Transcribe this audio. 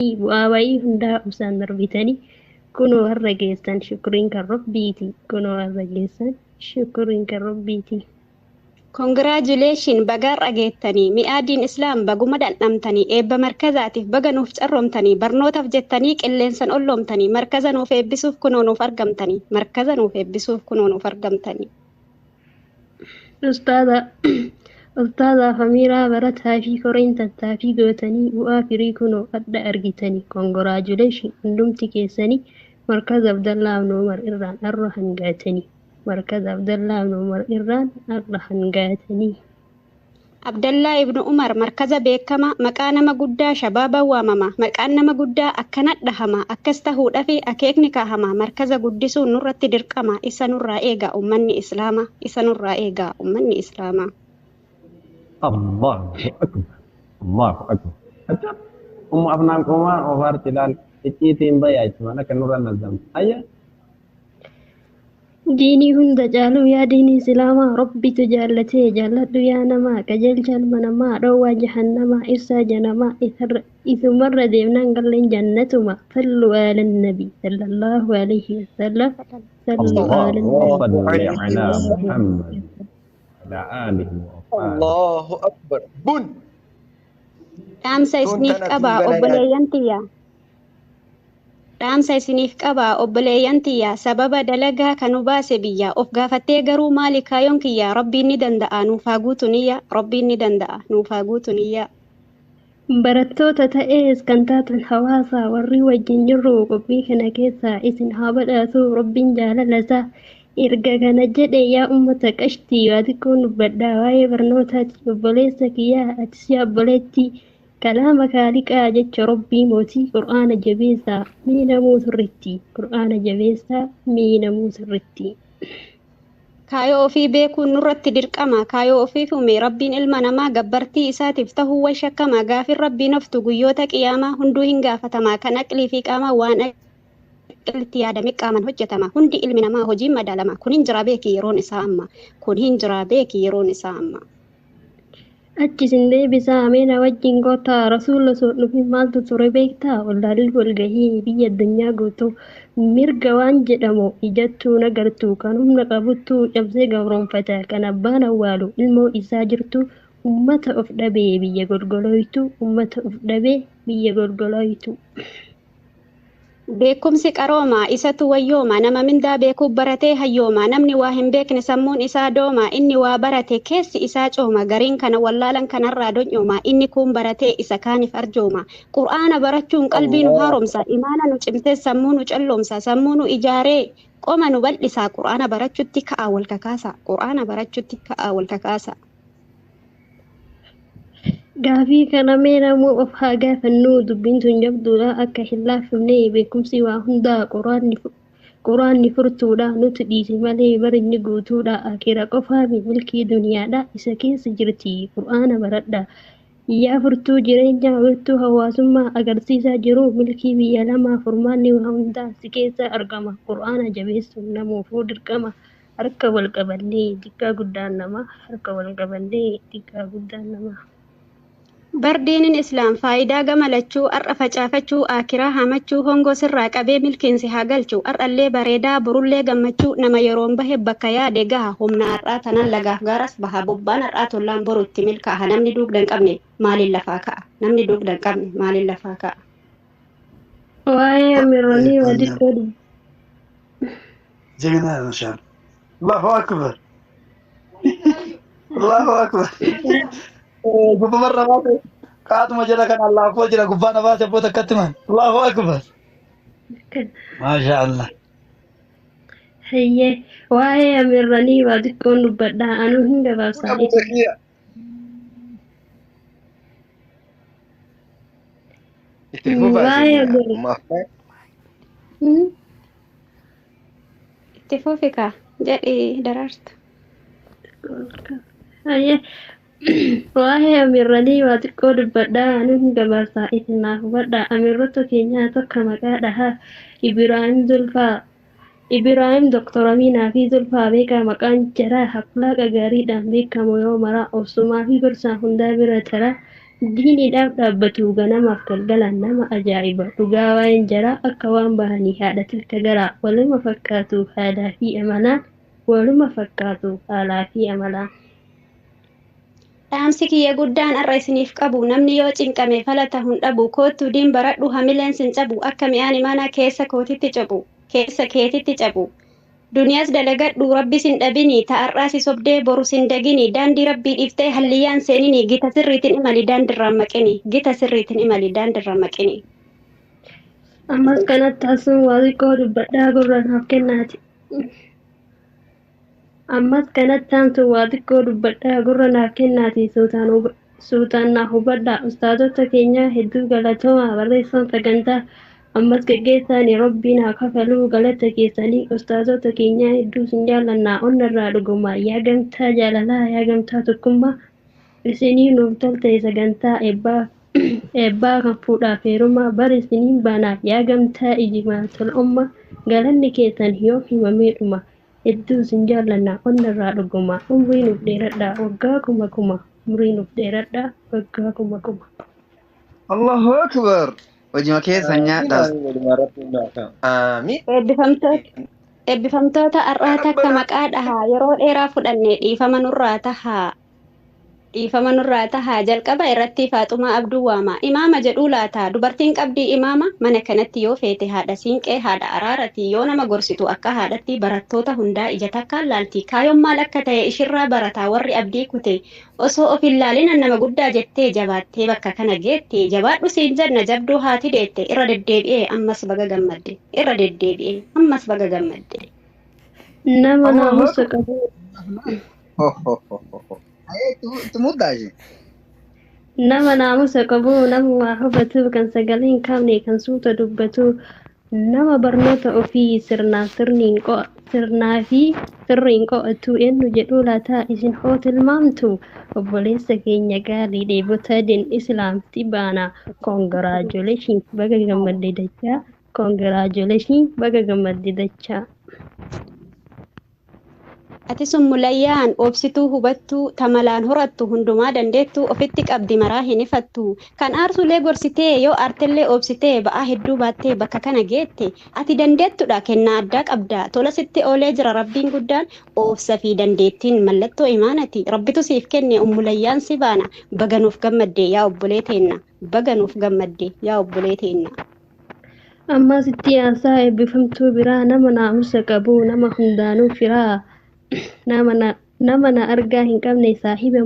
bu'aa bayii hundaa ibsaan darbitanii kunoo har'a geessan shukriin kan Rabbiiti. Kunoo har'a geessan shukriin kan Rabbiiti. Congratulation bagaan dhageettanii mi'aadiin islaam baguma dhandhamtanii eebba markazaatiif baga nuuf carroomtanii barnootaaf jettanii qilleensan olloomtanii markaza nuuf eebbisuuf kunoo nuuf argamtanii markaza nuuf eebbisuuf kunoo nuuf argamtanii. Ustaaza Ustaazaa Famiiraa barataa fi koreen tattaaffii gootanii bu'aa firii kunoo adda argitanii congratulation hundumti keessanii markaza Abdallaa Ibn Umar irraan har'a hangaatanii. Markaza Abdallaa Ibn Umar irraan har'a hangaatanii. Abdallaa Ibnu Umar markaza beekama maqaa nama guddaa shabaabaan waamama maqaan nama guddaa akkana dhahama akkas tahuudha fi akeekni kaahama markaza guddisuun nurratti dirqama isa nurraa eegaa ummanni islaamaa isa nurraa eegaa ummanni islaamaa. Allahu akbar. Allahu akbar. Acha afnaan qomaa ofaarti ilaal icciitiin bayyaa mana kan nurra nazamtu. Ayya. Diinii hunda caaluu yaa diinii islaamaa rabbitu jaallatee jaalladhu yaa namaa qajeelcha ilma namaa dhoowwaa jahannamaa ibsaa janamaa isumarra deemnaan galleen jannatuma sallu ala nabi sallallahu alayhi wasallam sallu ala اللهم nabi. صل على محمد وعلى آله وصحبه. الله أكبر بن Dhaamsa isiniif تنتنا qabaa تنقل obboleeyyan tiyyaa. Dhaamsa isiniif qabaa obboleeyyan tiyyaa sababa dalagaa kan nu baase biyyaa of gaafattee garuu maali kaayoon kiyyaa rabbiin ni danda'a nuuf haa guutu niyyaa rabbiin ni danda'a nuuf haa guutu niyyaa. Barattoota ta'ees kan taatan hawaasaa warri wajjin jirru qophii kana keessaa isin haa badhaatu rabbiin jaalalasaa erga kana jedhe yaa ummata qashtii waa xiqqoon dubbadhaa waa'ee barnootaati obboleessa kiyyaa atis yaa obboleettii kalaama kaaliqaa jecha rabbii mootii qur'aana jabeessaa miinamuu sirritti qur'aana jabeessaa miinamuu sirritti. Kaayoo ofii beekuun nurratti dirqama kaayoo ofii fume rabbiin ilma namaa gabbartii isaatiif tahuu way shakkama gaafin rabbiin oftu guyyoota qiyaamaa hunduu hin gaafatamaa kan aqlii fi qaamaa waan aqlitti yaadame qaaman hojjetama hundi ilmi namaa hojiin madaalama kun hin jira beeki yeroon isaa amma kun hin jira beeki yeroon isaa amma. Achisin deebisaa ameena wajjin gootaa rasuula soodhufi maaltu ture beektaa wallaalii walgahii biyya addunyaa guutuu mirga waan jedhamu ijattuu nagartuu kan humna qabuttuu cabsee gabroonfata kan abbaan awwaalu ilmoo isaa jirtu ummata of dhabee biyya golgolooytu ummata of dhabee biyya golgolooytu. Beekumsi qaroomaa isatu wayyooma nama mindaa beekuuf baratee hayyooma namni waa hin beekne sammuun isaa dooma inni waa barate keessi isaa cooma gariin kana wallaalan kanarraa donyooma inni kun baratee isa kaaniif arjooma qur'aana barachuun qalbii nu haaromsa imaana nu cimsee sammuu nu calloomsa sammuu nu ijaaree qoma nu bal'isa qur'aana barachuutti ka'aa wal kakaasa qur'aana barachuutti ka'aa wal kakaasa. Gaafii kana mee namuu of haa gaafannuu dubbiin tun jabduudha akka hin laaffifne beekumsi waa hundaa quraanni furtuudha nuti dhiisi malee barinni guutuudha akira qofaami milkii duniyaadha isa keessa jirti qur'aana baradha yaa furtuu jireenya wirtuu hawaasummaa agarsiisaa jiru milkii biyya lamaa furmaanni waa hundaa si keessa argama qur'aana jabeessuun namuufuu dirqama harka wal qabannee xiqqaa guddaan namaa harka wal qabannee xiqqaa guddaan namaa. Bardiiniin islaam faayidaa gamalachuu ar'a facaafachuu akiraa hamachuu hongoo sirraa qabee milkiinsi haa galchuu ar'allee bareedaa burullee gammachuu nama yeroon bahe bakka yaade gaha humna har'aa tanaan lagaaf gaaras baha bobbaan har'aa tollaan borutti milkaa'a namni dugda hin qabne maaliin lafaa ka'a namni dugda hin qabne maaliin lafaa ka'a. Waa'ee amirroonii waditti جميلة ما شاء الله الله أكبر الله أكبر قبا مرة ما قاعد مجرى كان الله فوجرا قبا نبات أبوتا كتمان الله أكبر ما شاء الله hayyee waa'ee amirroonii waa xiqqoon dubbadhaa anuu hin أبو gabaabsaadhe. زكية Waa'ee amirroonii. ما Itti fuufika jedhi daraartu. Hayyee waa'ee amirroonii waa xiqqoo dubbadhaa anuu hin gabaabsaa isinaaf hubadhaa amirroota keenyaa tokko maqaa dhahaa Ibraahim Zulfaa. Ibraahim Dr. Aminaa fi Zulfaa beekaa maqaan jaraa akhlaaqa gaariidhaan beekamu yoo maraa obsumaa fi gorsaan hundaa bira taraa diiniidhaaf dhaabbatu ganamaaf galgalaan nama ajaa'iba dhugaa waa'een jaraa akka waan bahanii haadha tilka garaa waluma fakkaatu haalaa fi amalaan waluma fakkaatu haalaa fi amalaan. Dhaamsi kiyya guddaan har'a isiniif qabu namni yoo cinqame falata hin dhabu koottuu diin baradhu hamileen sin cabu akka mi'aan imaanaa keessa kootitti cabu keessa keetitti cabu. Duniyaas dalagadhu rabbi sin dhabini ta'arraas sobdee boru sin dagini daandii rabbii dhiiftee halliyyaan seenini gita sirriitiin imali daandirraan maqini gita sirriitiin imali daandirraan maqini. Ammas kanatti asuun waa xiqqoo dubbadhaa gurra naaf kennaati. Ammas kanatti aantu waa xiqqoo dubbadhaa gurra naaf kennaati suutaan naaf hubadhaa ustaazota keenya hedduu galatoomaa barreessan sagantaa ammas gaggeessaanii rabbiin haa kafaluu galata keessanii ustaazota keenya hedduu sin jaallannaa onnarraa dhugumaa yaa gamtaa jaalalaa yaa gamtaa tokkummaa isinii nuuf tolte sagantaa eebbaa kan fuudhaaf heerumaa bara isiniin baanaaf yaa gamtaa ijimaa tol'ummaa galanni keessan yoo himameedhuma. Hedduu sin jaallannaa onnarraa dhugumaa umrii nuuf dheeradhaa waggaa kuma umrii nuuf dheeradhaa waggaa kuma. Allahu akbar. Wajjima keessan nyaadhaas. Eebbifamtoota har'aa takka maqaa dhahaa yeroo dheeraa fudhannee dhiifama nurraa tahaa jalqaba irratti Faaxumaa Abduu waama imaama jedhuu laata dubartiin qabdii imaama mana kanatti yoo feete haadha siinqee haadha araarati yoo nama gorsitu akka haadhatti barattoota hundaa ija takkaan laalti kaayoon maal akka ta'e ishirraa barataa warri abdii kute osoo of hin laalin nama guddaa jettee jabaattee bakka kana geette jabaadhu siin janna jabduu haati deette irra deddeebi'ee ammas baga gammadde irra deddeebi'ee ammas baga gammadde. Nama naamusa qabu. Nama naamusa qabu nama waa hubatu kan sagalee hin qabne kan suuta dubbatu nama barnoota ofii sirnaa fi sirriin qo'atu eenyu jedhu laata isin hoo tilmaamtu obboleessa keenya gaarii dheebota din islaamti baana koongiraajuleeshin baga gammadde dachaa koongiraajuleeshin baga gammadde dachaa. Ati sun mulayyaan obsituu hubattuu tamalaan horattu hundumaa dandeettuu ofitti qabdi maraa hin ifattu kan aarsulee gorsitee yoo aartellee obsitee ba'aa hedduu baattee bakka kana geette ati dandeettudha kennaa addaa qabda tola sitti oolee jira rabbiin guddaan obsa fi dandeettiin mallattoo imaanati rabbitu siif kenne ummulayyaan si baana baganuuf gammadde yaa obbolee teenna baganuuf gammadde yaa obbolee teenna. Ammas itti aansaa eebbifamtuu biraa nama naamusa qabu nama hundaanuu firaa nama na argaa hin qabne saahiba